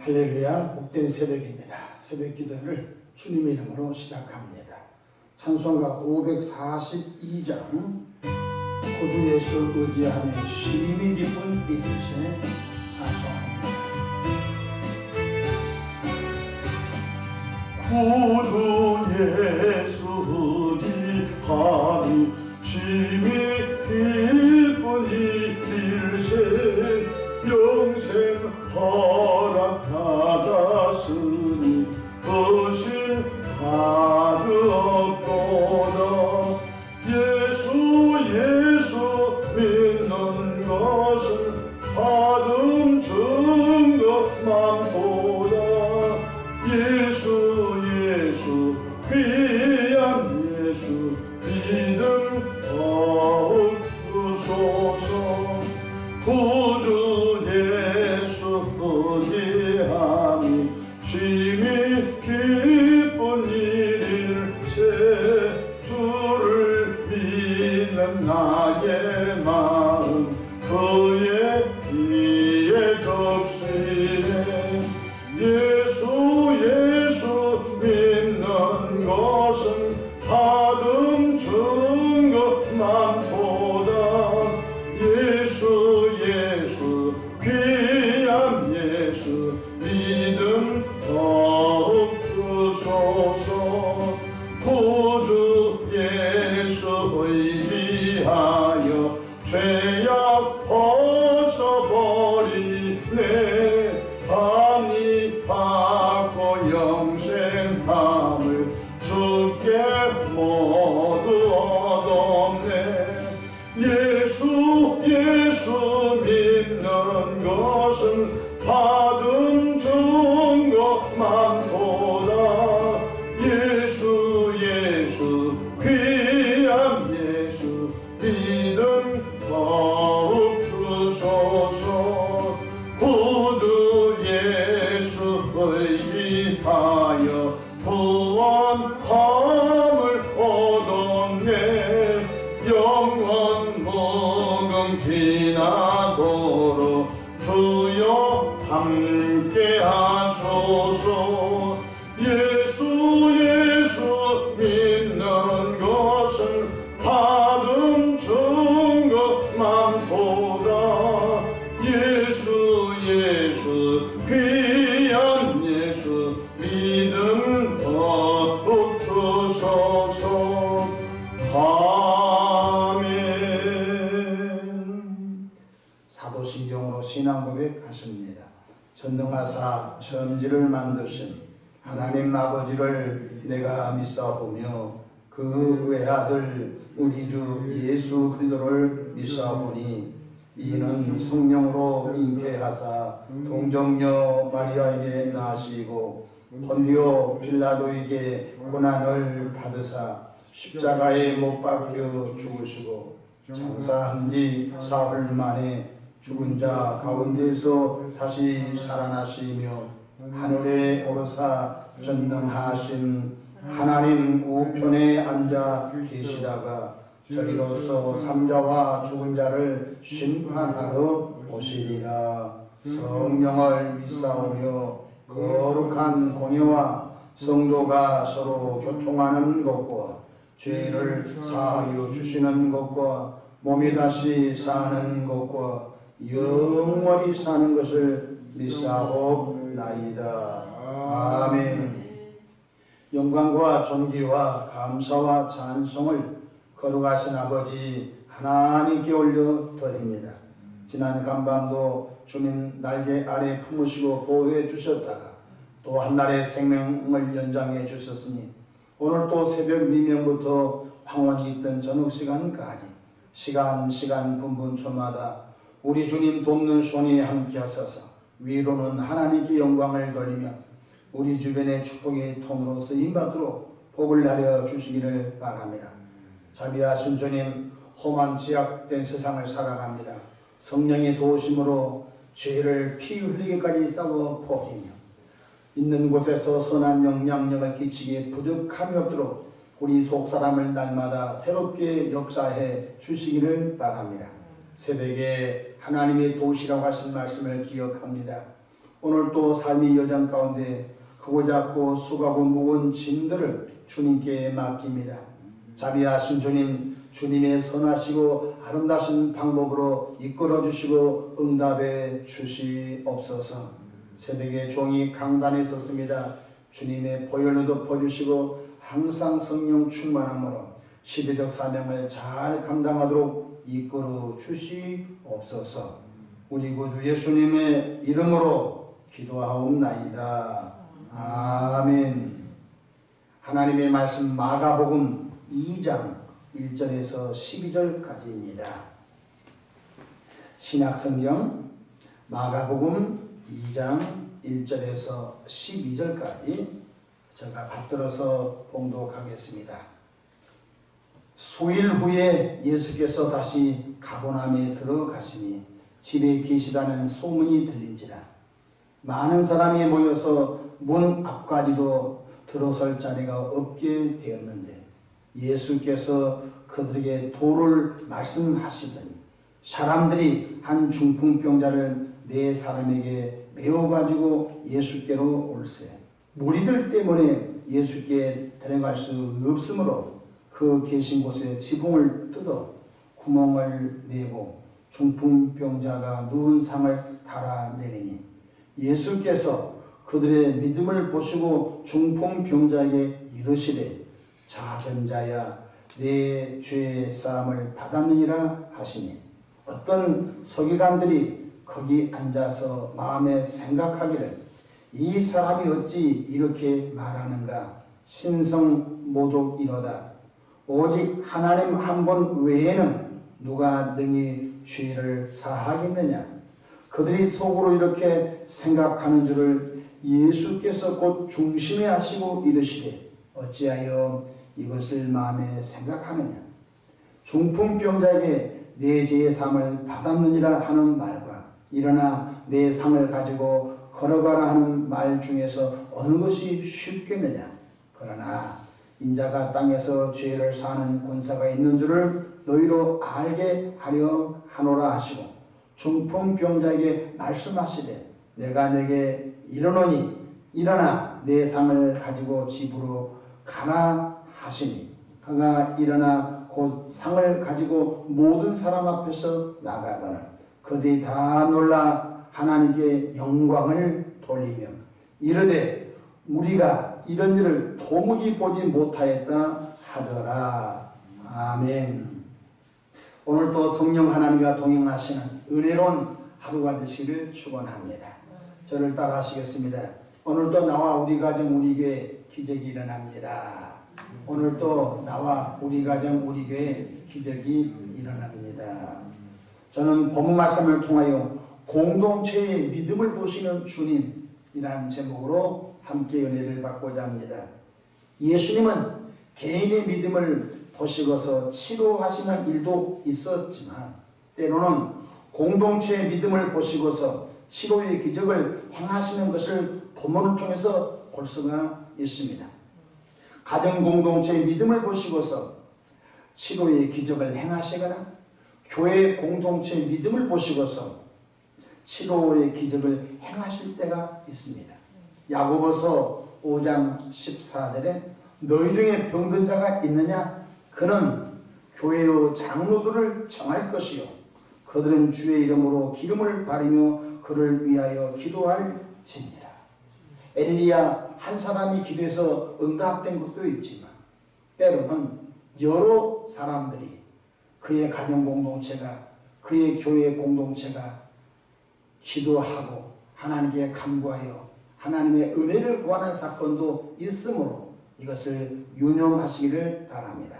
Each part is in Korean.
할렐루야, 복된 새벽입니다. 새벽 기도를 주님의 이름으로 시작합니다. 찬송가 542장 구주 예수 의지하며 쉼이 깊은 이곳에 찬송합니다. 구주 예수 의지하며 쉼이 깊은 이곳에 영생 허락받았으니 거실 아주 없도다. 예수 믿는 것은 받은 증거만 보다. 예수 귀한 예수 믿음 더욱 주소서. 구주 예수 의지하며 쉼이 깊은 일일세. 주를 믿는 나의 마음 그의 뒤에 적시네. 예수 믿는 것은 받은 증거만 보다. 예수 귀한 예수 믿음 더욱 주소서. 구주 예수 의지하여 죄악 벗어버리네. 합리받고 영생함을 주께 모두 얻었네. 예수 믿는 것은 받은 증거만 보다. 예수 귀한 예수 믿음 더욱 주소서. 구주 예수 의지하여 구원함을 얻었네. 영원 무궁지나도록 주여 함께 하소서. 예수 믿는 것은 받은 증거만 보다. 예수 귀한 예수 믿음 더욱 주소서. 아멘. 사도신경으로 신앙 고백하십니다. 전능하사 천지를 만드신 하나님 아버지를 내가 믿사오며 그 외아들 우리 주 예수 그리스도를 믿사오니 이는 성령으로 잉태하사 동정녀 마리아에게 나시고 본디오 빌라도에게 고난을 받으사 십자가에 못 박혀 죽으시고 장사한 지 사흘 만에 죽은 자 가운데서 다시 살아나시며 하늘에 오르사 전능하신 하나님 우편에 앉아 계시다가 저리로서 삼자와 죽은 자를 심판하러 오시리라. 성령을 믿사오며 거룩한 공예와 성도가 서로 교통하는 것과 죄를 사하여 주시는 것과 몸이 다시 사는 것과 영원히 사는 것을 믿사옵나이다. 아멘. 영광과 존귀와 감사와 찬송을 거룩하신 아버지 하나님께 올려드립니다. 지난 간밤도 주님 날개 아래 품으시고 보호해 주셨다가 또 한날의 생명을 연장해 주셨으니 오늘 또 새벽 미명부터 황혼이 있던 저녁 시간까지 시간 분분초마다 우리 주님 돕는 손이 함께 하셔서 위로는 하나님께 영광을 돌리며 우리 주변의 축복의 통으로 쓰임받도록 복을 내려 주시기를 바랍니다. 자비하신 주님, 험한 제약된 세상을 살아갑니다. 성령의 도우심으로 죄를 피 흘리기까지 싸워 버리며 있는 곳에서 선한 영향력을 끼치기에 부족함이 없도록 우리 속사람을 날마다 새롭게 역사해 주시기를 바랍니다. 새벽에 하나님의 도시라고 하신 말씀을 기억합니다. 오늘 또 삶의 여정 가운데 크고 작고 수고하고 무거운 짐들을 주님께 맡깁니다. 자비하신 주님, 주님의 선하시고 아름다우신 방법으로 이끌어 주시고 응답해 주시옵소서. 새벽에 종이 강단에 섰습니다. 주님의 보혈로 덮어주시고 항상 성령 충만함으로 시대적 사명을 잘 감당하도록 이끌어 주시옵소서. 우리 구주 예수님의 이름으로 기도하옵나이다. 아멘. 하나님의 말씀 마가복음 2장 1절에서 12절까지입니다. 신약성경 마가복음 2장 1절에서 12절까지 제가 받들어서 봉독하겠습니다. 수일 후에 예수께서 다시 가버나움에 들어가시니 집에 계시다는 소문이 들린지라 많은 사람이 모여서 문 앞까지도 들어설 자리가 없게 되었는데 예수께서 그들에게 도를 말씀하시더니 사람들이 한 중풍병자를 네 사람에게 메워 가지고 예수께로 올세 무리들 때문에 예수께 데려갈 수 없으므로 그 계신 곳에 지붕을 뜯어 구멍을 내고 중풍병자가 누운 상을 달아내리니 예수께서 그들의 믿음을 보시고 중풍병자에게 이르시되 작은 자야 내 죄 사함을 받았느니라 하시니 어떤 서기관들이 거기 앉아서 마음에 생각하기를 이 사람이 어찌 이렇게 말하는가 신성모독이로다 오직 하나님 한 분 외에는 누가 능히 죄를 사하겠느냐 그들이 속으로 이렇게 생각하는 줄을 예수께서 곧 중심에 하시고 이르시되 어찌하여 이것을 마음에 생각하느냐 중풍병자에게 내 죄의 삶을 받았느니라 하는 말과 일어나 내 상을 가지고 걸어가라 하는 말 중에서 어느 것이 쉽겠느냐 그러나 인자가 땅에서 죄를 사는 권세가 있는 줄을 너희로 알게 하려 하노라 하시고 중풍병자에게 말씀하시되 내가 내게 이르노니 일어나 내 상을 가지고 집으로 가라 하시니 그가 일어나 곧 상을 가지고 모든 사람 앞에서 나가거늘 그들이 다 놀라 하나님께 영광을 돌리며 이르되 우리가 이런 일을 도무지 보지 못하였다 하더라. 아멘. 오늘도 성령 하나님과 동행하시는 은혜로운 하루가 되시기를 축원합니다. 저를 따라 하시겠습니다. 오늘도 나와 우리 가정 우리 교회 기적이 일어납니다. 오늘도 나와 우리 가정 우리 교회 기적이 일어납니다. 저는 본문 말씀을 통하여 공동체의 믿음을 보시는 주님이라는 제목으로 함께 은혜를 받고자 합니다. 예수님은 개인의 믿음을 보시고서 치료하시는 일도 있었지만 때로는 공동체의 믿음을 보시고서 치료의 기적을 행하시는 것을 본문을 통해서 볼 수가 있습니다. 가정 공동체의 믿음을 보시고서 치료의 기적을 행하시거나 교회 공동체의 믿음을 보시고서 치료의 기적을 행하실 때가 있습니다. 야고보서 5장 14절에 너희 중에 병든 자가 있느냐? 그는 교회의 장로들을 청할 것이요 그들은 주의 이름으로 기름을 바르며 그를 위하여 기도할지니라. 엘리야 한 사람이 기도해서 응답된 것도 있지만 때로는 여러 사람들이 그의 가정 공동체가 그의 교회 공동체가 기도하고 하나님께 간구하여 하나님의 은혜를 구하는 사건도 있으므로 이것을 유념하시기를 바랍니다.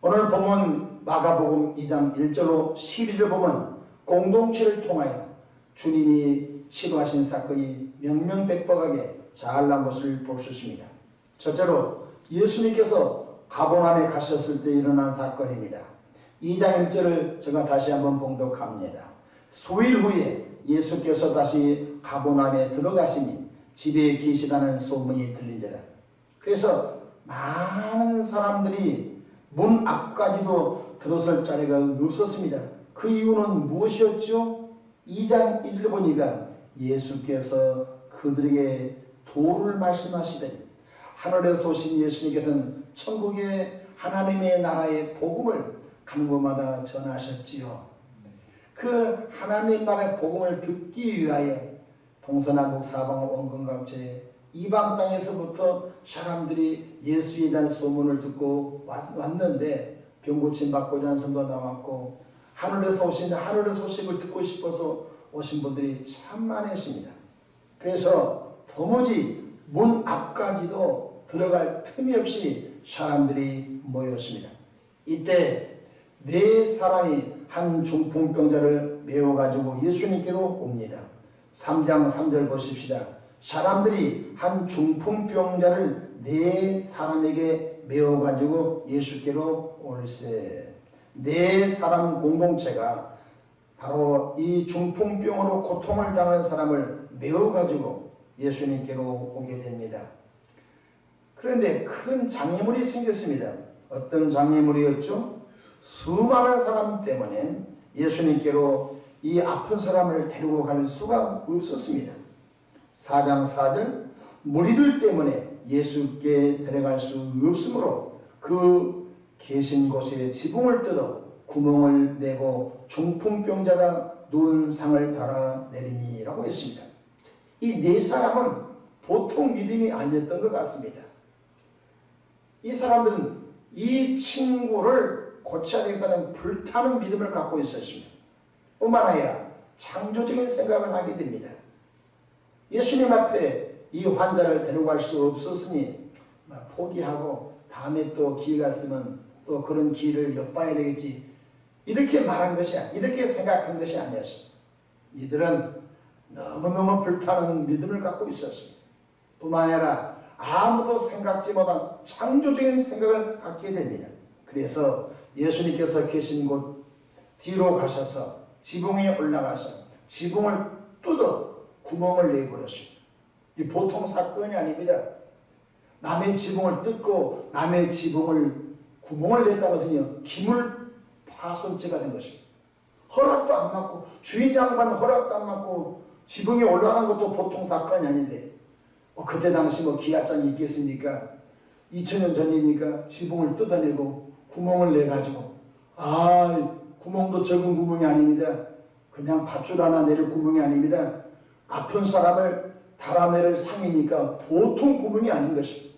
오늘 본문 마가복음 2장 1절로 12절 보면 공동체를 통하여 주님이 치료하신 사건이 명명백백하게 잘 난 것을 볼 수 있습니다. 첫째로 예수님께서 가버나움에 가셨을 때 일어난 사건입니다. 2장 1절을 제가 다시 한번 봉독합니다. 수일 후에 예수께서 다시 가버나움에 들어가시니 집에 계시다는 소문이 들린지라. 그래서 많은 사람들이 문 앞까지도 들어설 자리가 없었습니다. 그 이유는 무엇이었죠? 2장 1절 보니까 예수께서 그들에게 도를 말씀하시더니 하늘에서 오신 예수님께서는 천국의 하나님의 나라의 복음을 가는 곳마다 전하셨지요. 그 하나님 나라의 복음을 듣기 위하여 동서남북 사방 원근각지 이방 땅에서부터 사람들이 예수에 대한 소문을 듣고 왔는데 병 고침 받고자 하는 성도 나왔고 하늘에서 오신 하늘의 소식을 듣고 싶어서 오신 분들이 참 많으십니다. 그래서 도무지 문 앞까지도 들어갈 틈이 없이 사람들이 모였습니다. 이때 네 사람이 한 중풍병자를 메워가지고 예수님께로 옵니다. 3장 3절 보십시다. 사람들이 한 중풍병자를 네 사람에게 메워가지고 예수께로 올세. 네 사람 공동체가 바로 이 중풍병으로 고통을 당하는 사람을 메워가지고 예수님께로 오게 됩니다. 그런데 큰 장애물이 생겼습니다. 어떤 장애물이었죠? 수많은 사람 때문에 예수님께로 이 아픈 사람을 데리고 갈 수가 없었습니다. 4장 4절 무리들 때문에 예수께 데려갈 수 없으므로 그 계신 곳에 지붕을 뜯어 구멍을 내고 중풍병자가 누운 상을 달아 내리니라고 했습니다. 이 네 사람은 보통 믿음이 아니었던 것 같습니다. 이 사람들은 이 친구를 고쳐야 되겠다는 불타는 믿음을 갖고 있었습니다. 뿐만 아니라 창조적인 생각을 하게 됩니다. 예수님 앞에 이 환자를 데려갈 수 없었으니 포기하고 다음에 또 기회가 있으면 또 그런 기회를 엿봐야 되겠지. 이렇게 말한 것이 이렇게 생각한 것이 아니었습니다. 이들은 너무너무 불타는 믿음을 갖고 있었습니다. 뿐만 아니라 아무도 생각지 못한 창조적인 생각을 갖게 됩니다. 그래서 예수님께서 계신 곳 뒤로 가셔서 지붕에 올라가서 지붕을 뜯어 구멍을 내버렸습니다. 이 보통 사건이 아닙니다. 남의 지붕을 뜯고 남의 지붕을 구멍을 냈다고 해서요 기물 파손죄가 된 것입니다. 허락도 안 받고 주인 양반 허락도 안 받고 지붕에 올라간 것도 보통 사건이 아닌데 그때 당시 기아장이 있겠습니까? 2000년 전이니까 지붕을 뜯어내고 구멍을 내가지고 구멍도 적은 구멍이 아닙니다. 그냥 밧줄 하나 내릴 구멍이 아닙니다. 아픈 사람을 달아내릴 상이니까 보통 구멍이 아닌 것입니다.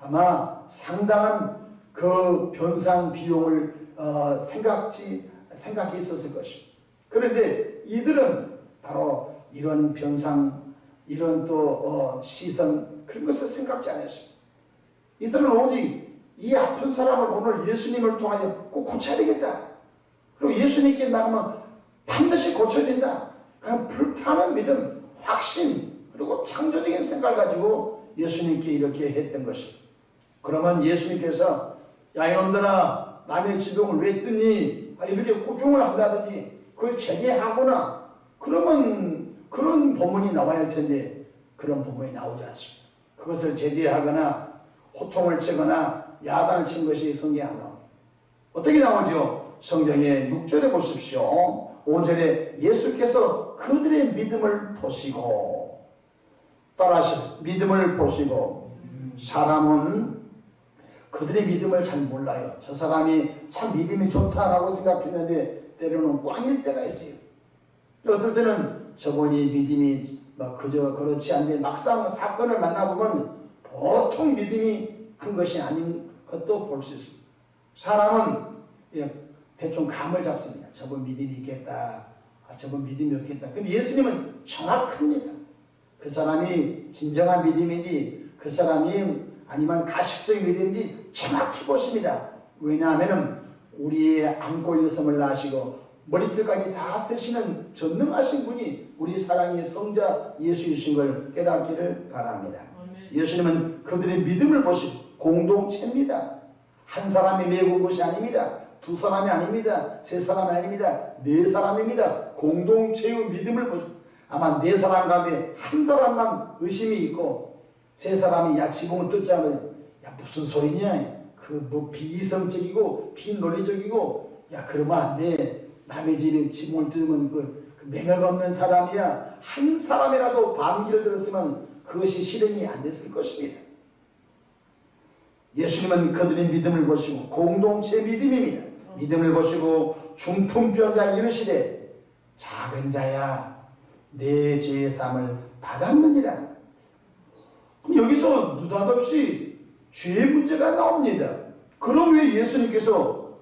아마 상당한 그 변상 비용을 생각이 있었을 것입니다. 그런데 이들은 바로 이런 변상, 이런 또 시선 그런 것을 생각지 않았습니다. 이들은 오직 이 아픈 사람을 오늘 예수님을 통하여 꼭 고쳐야 되겠다. 그리고 예수님께 나가면 반드시 고쳐진다. 그런 불타는 믿음, 확신, 그리고 창조적인 생각을 가지고 예수님께 이렇게 했던 것입니다. 그러면 예수님께서 야 이놈들아 남의 지붕을 왜 뜯니? 이렇게 꾸중을 한다든지 그걸 제재하거나 그러면 그런 본문이 나와야 할 텐데 그런 본문이 나오지 않습니다. 그것을 제재하거나 호통을 치거나 야단을 친 것이 성경에 안 나옵니다. 어떻게 나오죠? 성경에 6절에 보십시오. 5절에 예수께서 그들의 믿음을 보시고 따라하시는 믿음을 보시고 사람은 그들의 믿음을 잘 몰라요. 저 사람이 참 믿음이 좋다라고 생각했는데 때로는 꽝일 때가 있어요. 어떨 때는 저분이 믿음이 그저 그렇지 않는데 막상 사건을 만나보면 보통 믿음이 큰 것이 아닌 것도 볼 수 있습니다. 사람은 대충 감을 잡습니다. 저분 믿음이 있겠다. 저분 믿음이 없겠다. 근데 예수님은 정확합니다. 그 사람이 진정한 믿음인지 그 사람이 아니면 가식적인 믿음인지 정확히 보십니다. 왜냐하면 우리의 안골 여성을 아시고 머리털까지 다 쓰시는 전능하신 분이 우리 사랑의 성자 예수이신 걸 깨닫기를 바랍니다. 예수님은 그들의 믿음을 보시고 공동체입니다. 한 사람이 메고 것이 아닙니다. 두 사람이 아닙니다. 세 사람이 아닙니다. 네 사람입니다. 공동체의 믿음을 보시고 아마 네 사람 가운데 한 사람만 의심이 있고 세 사람이 야 지붕을 뜯자면 야 무슨 소리냐 그 비이성적이고 비논리적이고 야 그러면 안 돼. 남의 집에 지붕을 뜯으면 그 매너가 없는 사람이야 한 사람이라도 반기를 들었으면 그것이 실행이 안 됐을 것입니다. 예수님은 그들의 믿음을 보시고 공동체 믿음입니다. 믿음을 보시고 중풍병자 이르시되 작은 자야 내 죄의 사함을 받았느니라. 그럼 여기서 느닷없이 죄의 문제가 나옵니다. 그럼 왜 예수님께서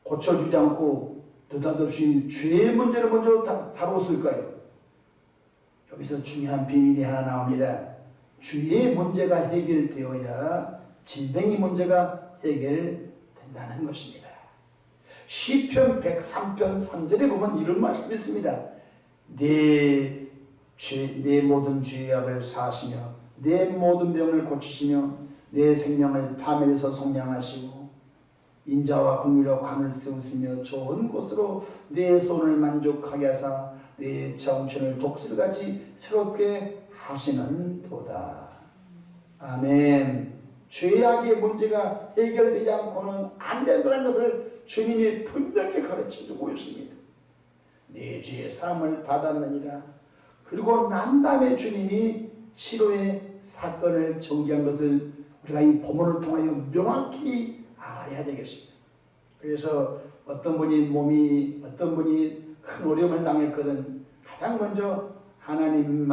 고쳐주지 않고 느닷없이 죄의 문제를 먼저 다뤘을까요? 여기서 중요한 비밀이 하나 나옵니다. 죄의 문제가 해결되어야 질병의 문제가 해결된다는 것입니다. 시편 103편 3절에 보면 이런 말씀이 있습니다. 내 모든 죄악을 사하시며 내 모든 병을 고치시며 내 생명을 파멸에서 속량하시고 인자와 공의로 관을 세우시며 좋은 곳으로 내 손을 만족하게 하사 내 청춘을 독수리같이 새롭게 하시는 도다. 아멘. 죄악의 문제가 해결되지 않고는 안 된다는 것을 주님이 분명히 가르쳐주고 있습니다. 내 죄의 사함을 받았느니라. 그리고 난 다음에 주님이 치료의 사건을 전개한 것을 우리가 이 본문을 통하여 명확히 알아야 되겠습니다. 그래서 어떤 분이 큰 어려움을 당했거든 가장 먼저 하나님의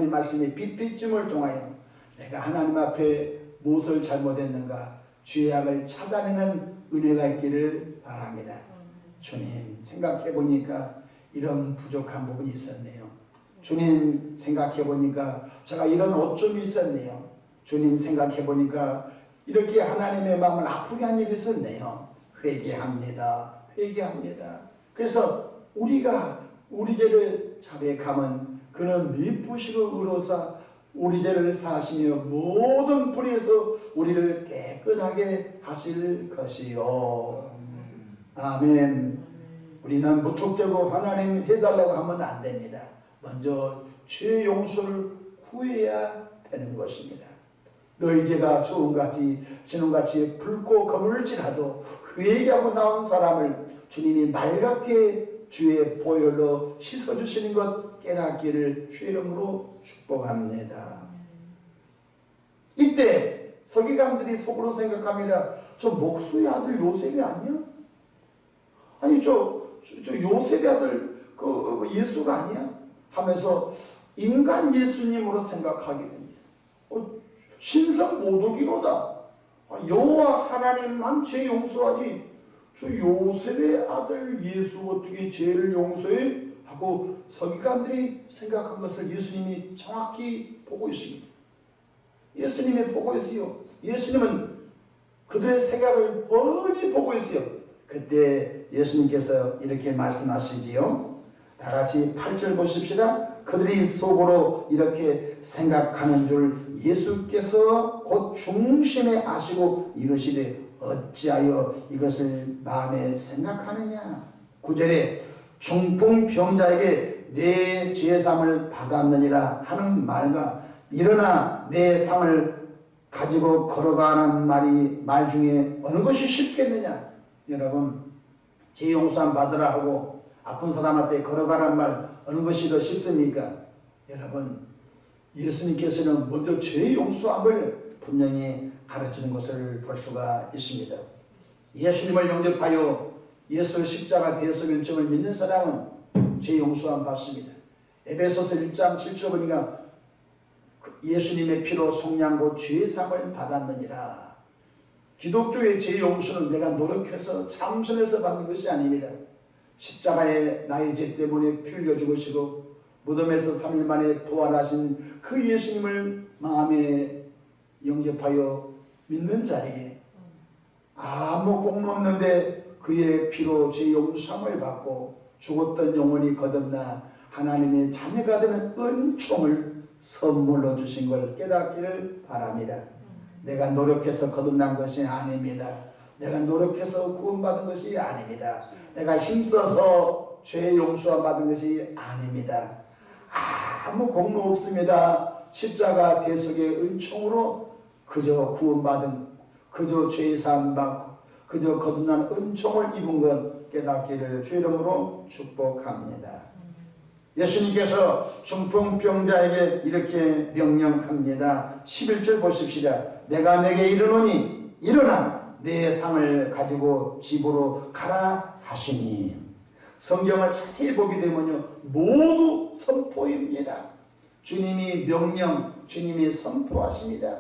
말씀에 빛비침을 통하여 내가 하나님 앞에 무엇을 잘못했는가 죄악을 찾아내는 은혜가 있기를 바랍니다. 주님 생각해 보니까 이런 부족한 부분이 있었네요. 주님 생각해 보니까 제가 이런 오점이 있었네요. 주님 생각해 보니까 이렇게 하나님의 마음을 아프게 한 일이 있었네요. 회개합니다. 그래서 우리가 우리 죄를 자백하면 그는 미쁘시고 의로사 우리 죄를 사하시며 모든 불의에서 우리를 깨끗하게 하실 것이요. 아멘. 우리는 무턱대고 하나님 해달라고 하면 안 됩니다. 먼저 죄 용서를 구해야 되는 것입니다. 너희 죄가 지능같이 붉고 거물질하도 회개하고 나온 사람을 주님이 맑게 주의 보혈로 씻어주시는 것 깨닫기를 주의 이름으로 축복합니다. 이때 서기관들이 속으로 생각합니다. 저 목수의 아들 요셉이 아니야? 아니 저 요셉의 아들 그 예수가 아니야? 하면서 인간 예수님으로 생각하게 됩니다. 신성 모독이로다. 여호와 하나님만 죄 용서하지 저 요셉의 아들 예수 어떻게 죄를 용서해? 하고 서기관들이 생각한 것을 예수님이 정확히 보고 있습니다. 예수님이 보고 있어요. 예수님은 그들의 생각을 뻔히 보고 있어요. 그때 예수님께서 이렇게 말씀하시지요. 다 같이 8절 보십시다. 그들이 속으로 이렇게 생각하는 줄 예수께서 곧 중심에 아시고 이르시되 어찌하여 이것을 마음에 생각하느냐. 9절에 중풍병자에게 내 죄사함을 받았느니라 하는 말과 일어나 내 상을 가지고 걸어가는 말 중에 어느 것이 쉽겠느냐. 여러분 죄 용서함 받으라 하고 아픈 사람한테 걸어가라는 말 어느 것이 더 쉽습니까? 여러분 예수님께서는 먼저 죄 용서함을 분명히 가르치는 것을 볼 수가 있습니다. 예수님을 영접하여 예수 십자가 대속연증을 믿는 사람은 죄 용서함 받습니다. 에베소서 1장 7절 보니까 예수님의 피로 속량고 죄의 사함을 받았느니라. 기독교의 죄 용서는 내가 노력해서 참선해서 받는 것이 아닙니다. 십자가에 나의 죄 때문에 피 흘려 죽으시고 무덤에서 3일 만에 부활하신 그 예수님을 마음에 영접하여 믿는 자에게 아무 공로 없는데 그의 피로 죄 용서함을 받고 죽었던 영혼이 거듭나 하나님의 자녀가 되는 은총을 선물로 주신 걸 깨닫기를 바랍니다. 내가 노력해서 거듭난 것이 아닙니다. 내가 노력해서 구원받은 것이 아닙니다. 내가 힘써서 죄 용서함 받은 것이 아닙니다. 아무 공로 없습니다. 십자가 대속의 은총으로 그저 구원받은, 그저 죄 사함 받고 그저 거듭난 은총을 입은 것 깨닫기를 주 이름으로 축복합니다. 예수님께서 중풍병자에게 이렇게 명령합니다. 11절 보십시다. 내가 내게 이르노니 일어나 내 상을 가지고 집으로 가라 하시니. 성경을 자세히 보게 되면요 모두 선포입니다. 주님이 명령, 주님이 선포하십니다.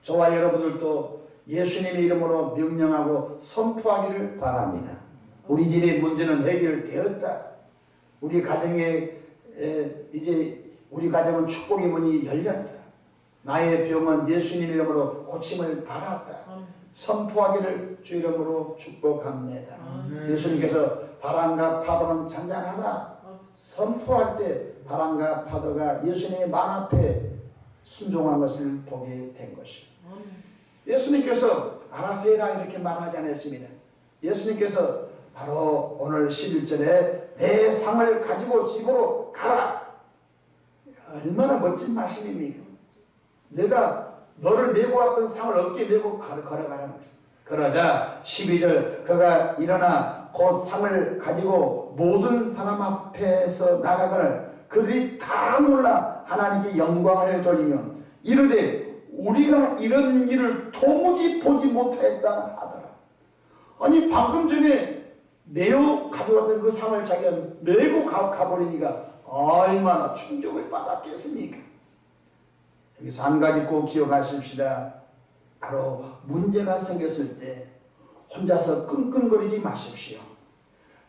저와 여러분들도 예수님의 이름으로 명령하고 선포하기를 바랍니다. 우리 집의 문제는 해결되었다. 우리 가정에 이제 우리 가정은 축복의 문이 열렸다. 나의 병은 예수님 이름으로 고침을 받았다. 선포하기를 주 이름으로 축복합니다. 예수님께서 바람과 파도는 잔잔하다. 선포할 때 바람과 파도가 예수님의 말 앞에 순종한 것을 보게 된 것입니다. 예수님께서 알아서 해라 이렇게 말하지 않았습니다. 예수님께서 바로 오늘 11절에 내 상을 가지고 집으로 가라. 얼마나 멋진 말씀입니까? 내가 너를 메고 왔던 상을 어깨에 메고 걸어가라는 거죠. 그러자 12절 그가 일어나 곧 상을 가지고 모든 사람 앞에서 나가거늘 그들이 다 놀라 하나님께 영광을 돌리며 이르되 우리가 이런 일을 도무지 보지 못하였다 하더라. 아니 방금 전에 메어 가져왔던 그 상을 자기가 메고 가버리니까 얼마나 충격을 받았겠습니까? 여기서 한 가지 꼭 기억하십시다. 바로 문제가 생겼을 때 혼자서 끙끙거리지 마십시오.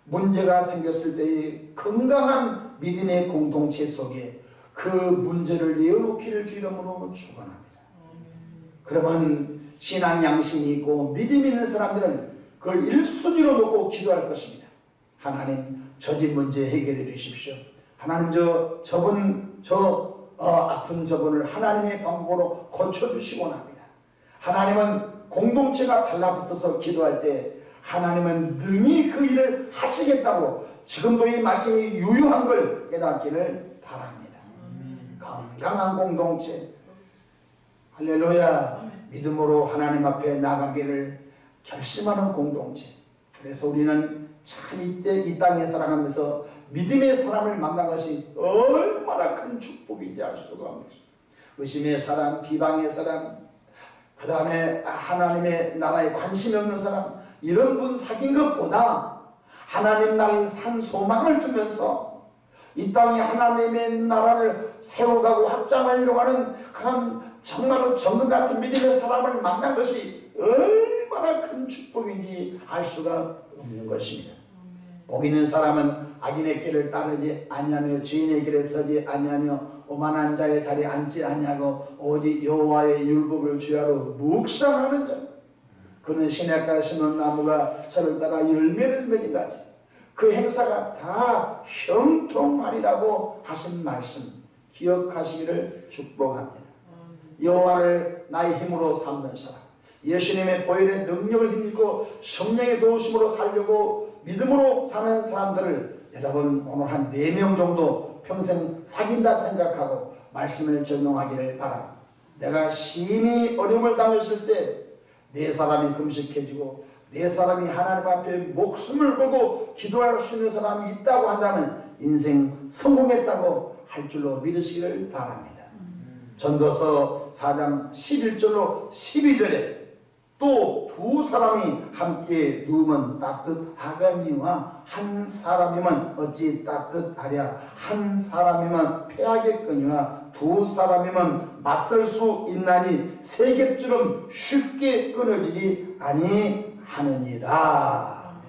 문제가 생겼을 때의 건강한 믿음의 공동체 속에 그 문제를 내어놓기를 주 이름으로 축원합니다. 그러면 신앙 양심이 있고 믿음 있는 사람들은 그걸 1순위로 놓고 기도할 것입니다. 하나님 저 집 문제 해결해 주십시오. 하나님 아픈 저분을 하나님의 방법으로 고쳐주시곤 합니다. 하나님은 공동체가 달라붙어서 기도할 때 하나님은 능히 그 일을 하시겠다고 지금도 이 말씀이 유효한 걸 깨닫기를 바랍니다. 건강한 공동체, 할렐루야, 믿음으로 하나님 앞에 나가기를 결심하는 공동체. 그래서 우리는 참 이때 이 땅에 살아가면서 믿음의 사람을 만난 것이 얼마나 큰 축복인지 알 수가 없습니다. 의심의 사람, 비방의 사람, 그 다음에 하나님의 나라에 관심이 없는 사람, 이런 분 사귄 것보다 하나님 나라에 산 소망을 두면서 이 땅에 하나님의 나라를 세워가고 확장하려고 하는 그런 정말로 정금 같은 믿음의 사람을 만난 것이 얼마나 큰 축복인지 알 수가 없는 것입니다. 복 있는 사람은 악인의 길을 따르지 아니하며 죄인의 길에 서지 아니하며 오만한 자의 자리에 앉지 아니하고 오직 여호와의 율법을 주야로 묵상하는 자. 그는 시냇가에 심은 나무가 저를 따라 열매를 맺은 같이 그 행사가 다 형통하리라고 하신 말씀 기억하시기를 축복합니다. 여호와를 나의 힘으로 삼는 사람, 예수님의 보혈의 능력을 힘입고 성령의 도우심으로 살려고 믿음으로 사는 사람들을 여러분 오늘 한 4명 정도 평생 사귄다 생각하고 말씀을 적용하기를 바랍니다. 내가 심히 어려움을 당했을 때 4사람이 금식해주고 4사람이 하나님 앞에 목숨을 걸고 기도할 수 있는 사람이 있다고 한다면 인생 성공했다고 할 줄로 믿으시기를 바랍니다. 전도서 4장 11절로 12절에 또 2사람이 함께 누우면 따뜻하거니와 한 사람이면 어찌 따뜻하랴. 한 사람이면 패하겠거니와 2사람이면 맞설 수 있나니 세겹처럼 쉽게 끊어지지 아니하느니라.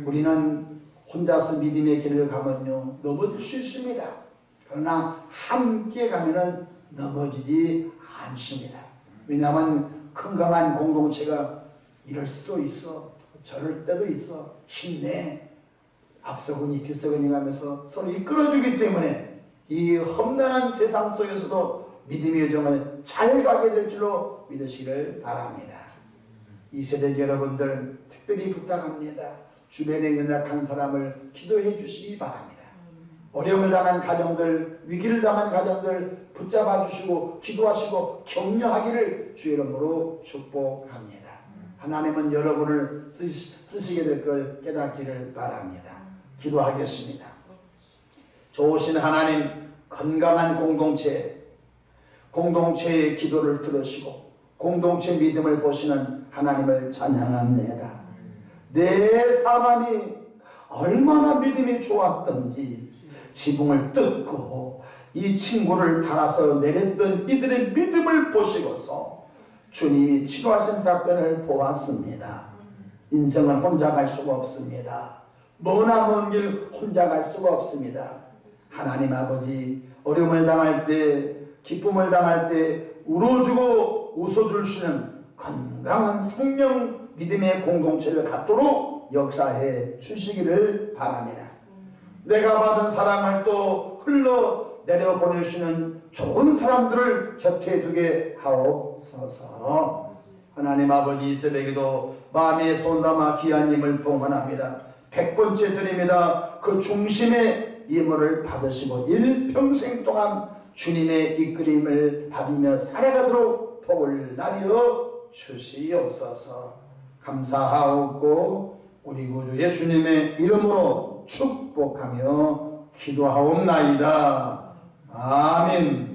우리는 혼자서 믿음의 길을 가면요 넘어질 수 있습니다. 그러나 함께 가면은 넘어지지 않습니다. 왜냐하면 건강한 공동체가 이럴 수도 있어, 저럴 때도 있어, 힘내, 앞서거니 뒤서거니 가면서 서로 이끌어주기 때문에 이 험난한 세상 속에서도 믿음의 여정을 잘 가게 될 줄로 믿으시기를 바랍니다. 이 세대 여러분들 특별히 부탁합니다. 주변에 연약한 사람을 기도해 주시기 바랍니다. 어려움을 당한 가정들, 위기를 당한 가정들 붙잡아 주시고 기도하시고 격려하기를 주의 이름으로 축복합니다. 하나님은 여러분을 쓰시게 될 걸 깨닫기를 바랍니다. 기도하겠습니다. 좋으신 하나님, 건강한 공동체의 기도를 들으시고 공동체 믿음을 보시는 하나님을 찬양합니다. 내 사람이 얼마나 믿음이 좋았던지 지붕을 뜯고 이 친구를 달아서 내렸던 이들의 믿음을 보시고서 주님이 치료하신 사건을 보았습니다. 인생은 혼자 갈 수가 없습니다. 머나먼 길 혼자 갈 수가 없습니다. 하나님 아버지, 어려움을 당할 때, 기쁨을 당할 때 울어주고 웃어줄 수 있는 건강한 생명 믿음의 공동체를 갖도록 역사해 주시기를 바랍니다. 내가 받은 사랑을 또 흘러 내려보내시는 좋은 사람들을 곁에 두게 하옵소서. 하나님 아버지, 이 새벽에도 마음에 손담아 귀한 힘을 봉헌합니다. 100번째 드립니다. 그 중심의 임무를 받으시고 일평생 동안 주님의 이끌림을 받으며 살아가도록 복을 나뉘어 주시옵소서. 감사하옵고 우리 구주 예수님의 이름으로 축복하며 기도하옵나이다. 아멘.